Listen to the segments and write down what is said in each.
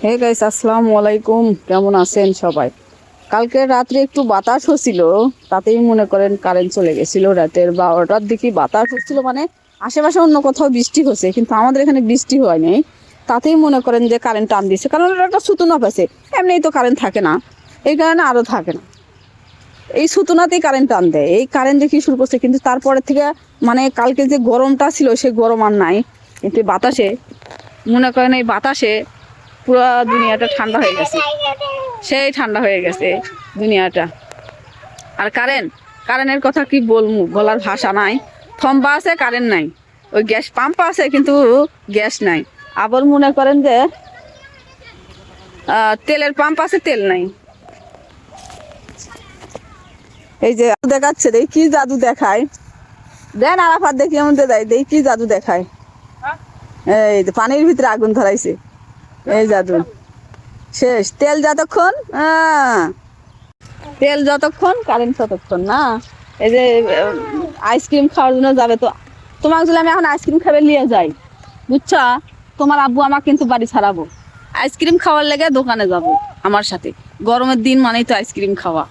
Hey guys, আসসালামু আলাইকুম। কেমন আছেন সবাই? কালকে রাত্রে একটু বাতাস হচ্ছিল, তাতেই মনে করেন কারেন্ট চলে গেছিল। রাতের 12টার দিকে বাতাস হচ্ছিল, মানে আশেপাশে অন্য কোথাও বৃষ্টি হচ্ছে, কিন্তু আমাদের এখানে বৃষ্টি হয়নি। তাতেই মনে করেন যে কারেন্ট টান দিচ্ছে, কারণ ওটা একটা সুতুনা আছে। এমনিই তো কারেন্ট থাকে না, এই কারণে আরো থাকে না। এই সুতুনাতেই কারেন্ট টান দেয়। এই কারেন্ট দেখি শুরু করছে, কিন্তু তারপরে থেকে মানে কালকে যে গরমটা ছিল সেই গরম আর নাই। কিন্তু বাতাসে মনে করেন, এই বাতাসে পুরো দুনিয়াটা ঠান্ডা হয়ে গেছে, সেই ঠান্ডা হয়ে গেছে দুনিয়াটা। আর কারেন্টের কথা কি বলবো, বলার ভাষা নাই। থম্বা আছে, কারেন্ট নাই। ওই গ্যাস পাম্প আছে, কিন্তু গ্যাস নাই। আবার মনে করেন যে তেলের পাম্প আছে, তেল নাই। এই যে দেখাচ্ছে, দেখ কি জাদু দেখায়। দেন আরাফাত, দেখি এমন দেয়, দেখ কি জাদু দেখায়। এই যে পানির ভিতরে আগুন ধরাইছে, এই জাদু শেষ। তেল যতক্ষণ তেল যতক্ষণ কারেন্ট ততক্ষণ না। এই যে আইসক্রিম খাওয়ার জন্য যাবে, তো তোমাকে যদি আমি এখন আইসক্রিম খাবে নিয়ে যাই, বুঝছো, তোমার আব্বু আমাকে কিন্তু বাড়ি ছাড়াবো। আইসক্রিম খাওয়ার লেগে দোকানে যাব আমার সাথে। গরমের দিন মানেই তো আইসক্রিম খাওয়া।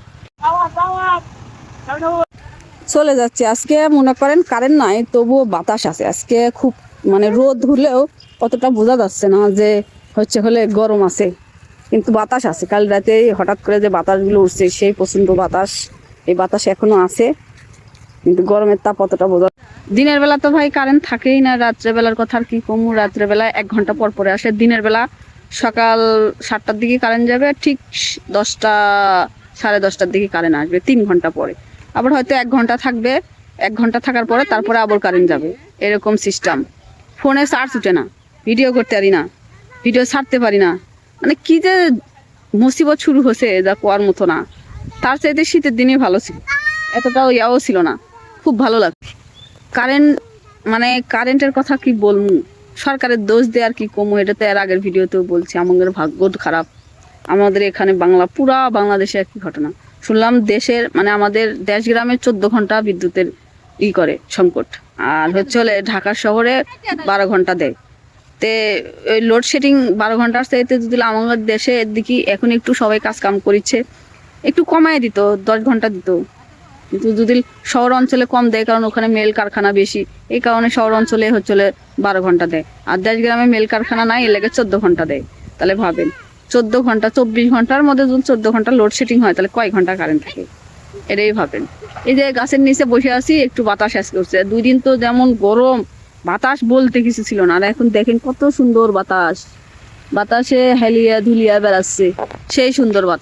চলে যাচ্ছে আজকে, মনে করেন কারেন্ট নাই, তবুও বাতাস আছে আজকে খুব। মানে রোদ হলেও অতটা বোঝা যাচ্ছে না যে হলে গরম আছে, কিন্তু বাতাস আছে। কাল রাতে হঠাৎ করে যে বাতাসগুলো উঠছে, সেই প্রচন্ড বাতাস। এই বাতাস এখনো আছে, কিন্তু গরমের তাপ অতটা বোঝা। দিনের বেলা তো ভাই কারেন্ট থাকেই না। রাত্রেবেলার কথা আর কি কমু। রাত্রেবেলা 1 ঘন্টা পর পরে আসে। দিনের বেলা সকাল 7টার দিকে কারেন্ট যাবে, ঠিক 10টা সাড়ে 10টার দিকে কারেন্ট আসবে, 3 ঘন্টা পরে। আবার হয়তো 1 ঘন্টা থাকবে, 1 ঘন্টা থাকার পরে তারপরে আবার কারেন্ট যাবে, এরকম সিস্টেম। ফোনে চার্জ উঠে না, ভিডিও করতে পারি না, ভিডিও ছাড়তে পারি না। মানে কি যে মুসিবত শুরু হয়েছে, যা কোয়ার মতো না। তার চাইতে শীতের দিনই ভালো ছিল, এতটাও ইয়াও ছিল না, খুব ভালো লাগছে। কারেন্ট মানে কারেন্টের কথা কি বলবো, সরকারের দোষ দেয় আর কি কমু। এটা তো এর আগের ভিডিওতেও বলছি, আমাদের ভাগ্য খারাপ। আমাদের এখানে পুরা বাংলাদেশে একই ঘটনা শুনলাম। দেশের মানে আমাদের দেশ গ্রামে 14 ঘন্টা বিদ্যুতের করে সংকট। আর হলে ঢাকা শহরে 12 ঘন্টা দেয়। তে ওই লোডশেডিং 12 ঘন্টার চাইতে যদি আমাদের দেশে দিকে এখন একটু সবাই কাজ কাম করছে, একটু কমায় দিত, 10 ঘন্টা দিত। কিন্তু যদি শহর অঞ্চলে কম দেয়, কারণ ওখানে মেল কারখানা বেশি, এই কারণে শহর অঞ্চলে 12 ঘন্টা দেয়। আর দেশ গ্রামে মেল কারখানা নাই, এর লেগে 14 ঘন্টা দেয়। তাহলে ভাবেন, 14 ঘন্টা 24 ঘন্টার মধ্যে যদি 14 ঘন্টা লোডশেডিং হয়, তাহলে কয় ঘন্টা কারেন্ট থাকে, এটাই ভাবেন। এই যে গাছের নিচে বসে আছি, একটু বাতাস আজকে উঠছে। 2 দিন তো যেমন গরম, বাতাস বলতে কিছু ছিল না। আর এখন দেখেন কত সুন্দর বাতাস, বাতাসে হেলিয়া ধুলিয়া বেড়াচ্ছে, সেই সুন্দর বাতাস।